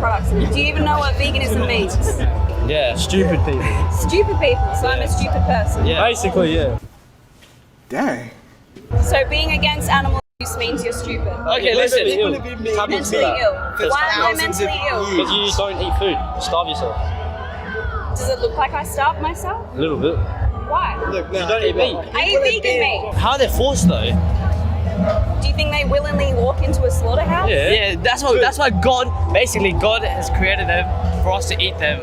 products. Do you even know what veganism means? Yeah, stupid people. Stupid people, so I'm a stupid person. Yeah, basically, yeah. Dang. So being against animal abuse means you're stupid. Okay, listen. Mentally ill. Why am I mentally ill? Because you don't eat food. You starve yourself. Does it look like I starve myself? A little bit. Why? Look, you don't eat meat. I eat vegan meat. How are they forced though? Do you think they willingly walk into a slaughterhouse? Yeah, that's why God has created them for us to eat them.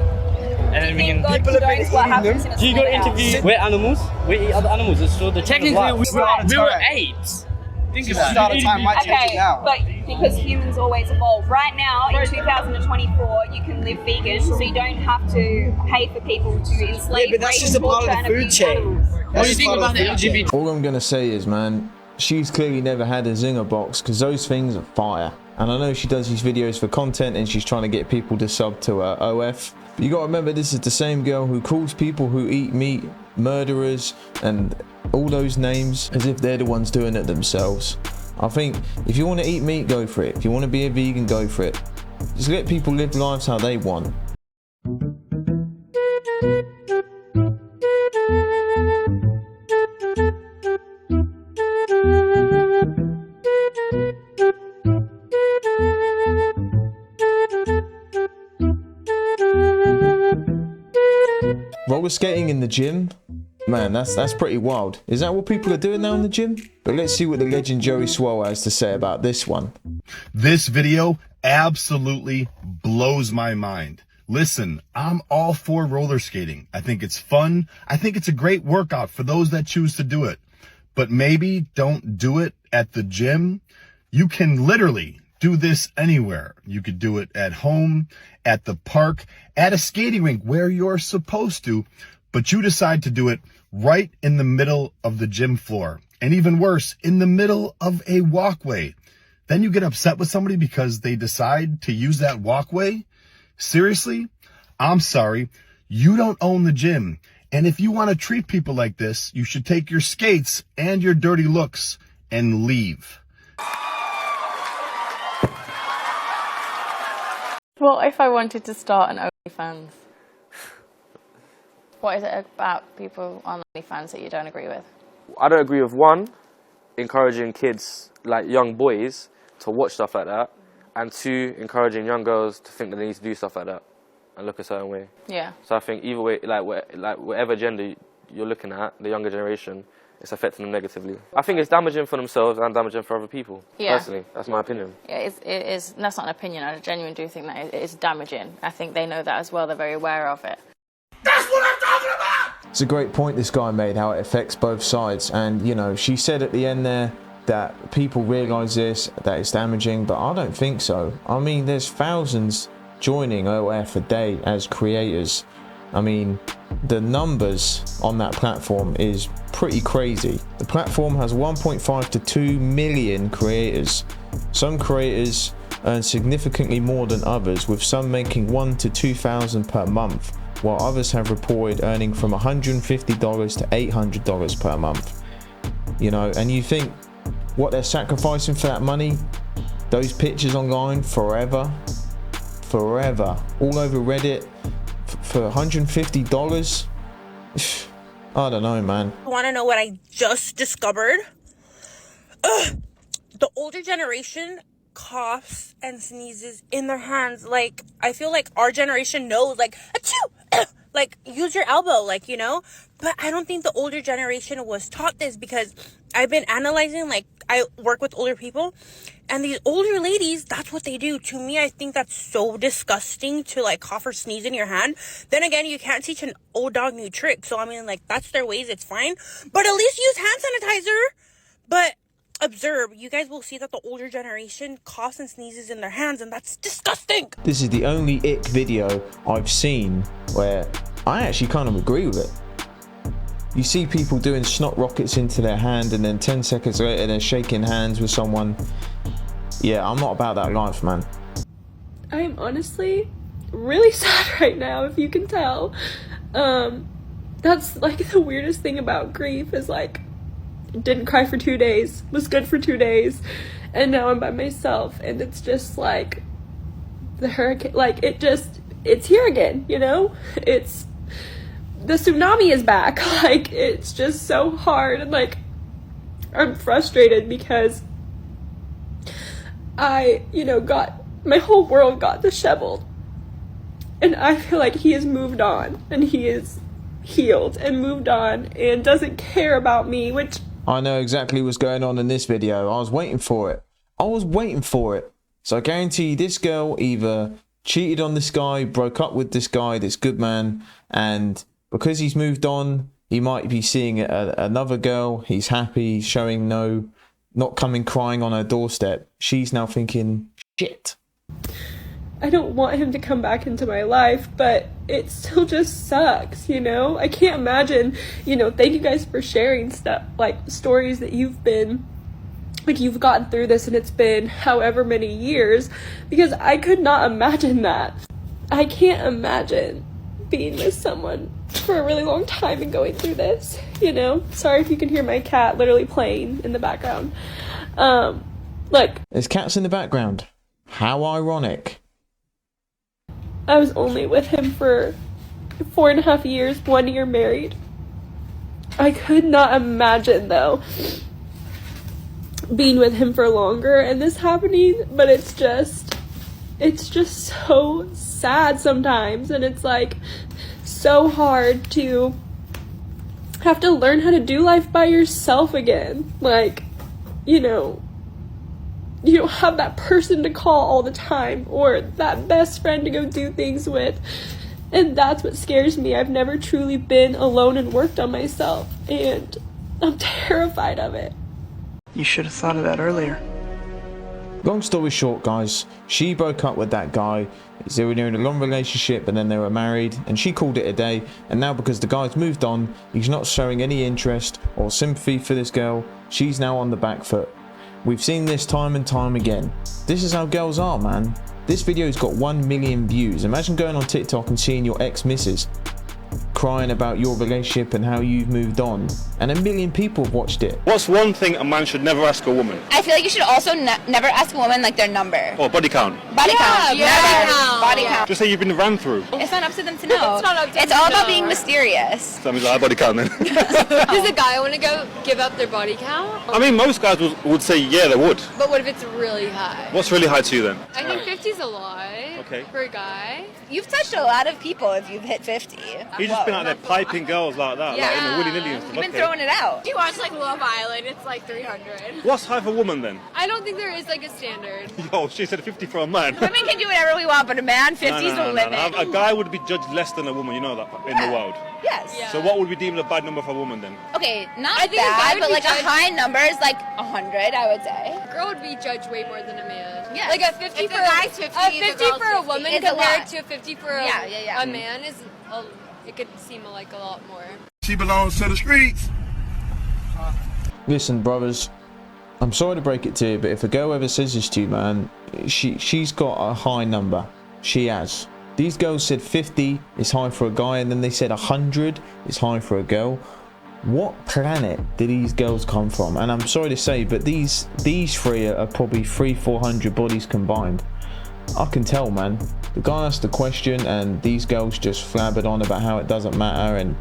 And then we can. God condones what happens in a Do you go slaughterhouse? interview? We're animals. We eat other animals. It's so the Technically, we were apes. Think about it. Okay, but because humans always evolve. Right now, in 2024, you can live vegan, so you don't have to pay for people to enslave, but that's rape, just a part of torture, the and food abuse chain. animals. What do you think about the LGBT? All I'm gonna say is, man, she's clearly never had a zinger box because those things are fire. And I know she does these videos for content and she's trying to get people to sub to her OF. But you gotta remember, this is the same girl who calls people who eat meat murderers and all those names as if they're the ones doing it themselves. I think if you want to eat meat, go for it. If you want to be a vegan, go for it. Just let people live lives how they want. Roller skating in the gym? Man, that's pretty wild. Is that what people are doing now in the gym? But let's see what the legend Joey Swole has to say about this one. This video absolutely blows my mind. Listen, I'm all for roller skating. I think it's fun. I think it's a great workout for those that choose to do it. But maybe don't do it at the gym. You can literally do this anywhere. You could do it at home, at the park, at a skating rink where you're supposed to, but you decide to do it right in the middle of the gym floor. And even worse, in the middle of a walkway. Then you get upset with somebody because they decide to use that walkway? Seriously? I'm sorry. You don't own the gym. And if you want to treat people like this, you should take your skates and your dirty looks and leave. What if I wanted to start an OnlyFans? What is it about people on OnlyFans that you don't agree with? I don't agree with one, encouraging kids, like young boys, to watch stuff like that, and two, encouraging young girls to think that they need to do stuff like that and look a certain way. Yeah. So I think either way, like whatever gender you're looking at, the younger generation, it's affecting them negatively. I think it's damaging for themselves and damaging for other people. Yeah. Personally, that's my opinion. Yeah, it is. That's not an opinion. I genuinely do think that it is damaging. I think they know that as well. They're very aware of it. That's what I'm talking about! It's a great point this guy made, how it affects both sides. And, you know, she said at the end there that people realise this, that it's damaging, but I don't think so. I mean, there's thousands joining OF a day as creators. I mean, the numbers on that platform is pretty crazy. The platform has 1.5 to 2 million creators. Some creators earn significantly more than others, with some making $1,000 to $2,000 per month, while others have reported earning from $150 to $800 per month. You know, and you think what they're sacrificing for that money, those pictures online forever, all over Reddit for $150? I don't know, man. Want to know what I just discovered? The older generation coughs and sneezes in their hands. Like, I feel like our generation knows, like, achoo! Like, use your elbow, like, you know? But I don't think the older generation was taught this, because I've been analyzing, like, I work with older people, and these older ladies, that's what they do. To me, I think that's so disgusting to, like, cough or sneeze in your hand. Then again, you can't teach an old dog new tricks. So, I mean, like, that's their ways, it's fine. But at least use hand sanitizer. But observe, you guys will see that the older generation coughs and sneezes in their hands, and that's disgusting. This is the only ick video I've seen where I actually kind of agree with it. You see people doing snot rockets into their hand, and then 10 seconds later they're shaking hands with someone. Yeah, I'm not about that life, man. I'm honestly really sad right now, if you can tell. That's like the weirdest thing about grief, is like, didn't cry for 2 days, was good for 2 days, and now I'm by myself, and it's just like, the hurricane, like it's here again, you know? It's, the tsunami is back. Like, it's just so hard, and like, I'm frustrated because I, you know, my whole world got disheveled. And I feel like he has moved on, and he is healed and moved on and doesn't care about me, which... I know exactly what's going on in this video. I was waiting for it. So I guarantee you this girl either cheated on this guy, broke up with this guy, this good man, and because he's moved on, he might be seeing another girl. He's happy, showing not coming crying on her doorstep. She's now thinking, shit. I don't want him to come back into my life, but it still just sucks, you know? I can't imagine, you know, thank you guys for sharing stuff, like stories that you've gotten through this and it's been however many years, because I could not imagine that. I can't imagine being with someone for a really long time and going through this, you know? Sorry if you can hear my cat literally playing in the background. Like, there's cats in the background. How ironic. I was only with him for 4.5 years, 1 year married. I could not imagine, though, being with him for longer and this happening, but it's just so sad sometimes, and it's like so hard to have to learn how to do life by yourself again. Like, you know, you don't have that person to call all the time or that best friend to go do things with. And that's what scares me. I've never truly been alone and worked on myself, and I'm terrified of it. You should have thought of that earlier. Long story short, guys, she broke up with that guy. They were in a long relationship, but then they were married, and she called it a day. And now because the guy's moved on, he's not showing any interest or sympathy for this girl, she's now on the back foot. We've seen this time and time again. This is how girls are, man. This video's got 1 million views. Imagine going on TikTok and seeing your ex-missus crying about your relationship and how you've moved on, and 1 million people have watched it. What's one thing a man should never ask a woman? I feel like you should also never ask a woman like their number. Oh, body count. Body count. Body count. Just say you've been ran through. It's not up to them to know. It's all about being mysterious. That means I body count then. Does a guy want to go give up their body count? I mean, most guys would say yeah, they would. But what if it's really high? What's really high to you then? I think 50's a lot. Okay. For a guy. You've touched a lot of people if you've hit 50. You've just been out there piping girls like that, like in the willy-nilly and stuff. You've been throwing it out. You watch like Love Island, it's like 300. What's high for a woman then? I don't think there is like a standard. Yo, she said 50 for a man. Women can do whatever we want, but a man, 50's the limit. A guy would be judged less than a woman, you know that, in the world. Yes. Yeah. So what would be deemed a bad number for a woman then? Okay, not bad, but like a high number is like 100, I would say. A girl would be judged way more than a man. Yes. Like a 50 for a guy's 50, a 50 for a woman compared to a 50 for a man is it could seem like a lot more. She belongs to the streets. Listen, brothers, I'm sorry to break it to you, but if a girl ever says this to you, man, she's got a high number. She has. These girls said 50 is high for a guy, and then they said 100 is high for a girl. What planet do these girls come from? And I'm sorry to say, but these three are probably 300-400 bodies combined. I can tell, man. The guy asked the question, and these girls just flabbered on about how it doesn't matter, and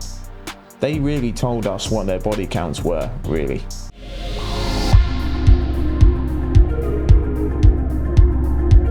they really told us what their body counts were, really.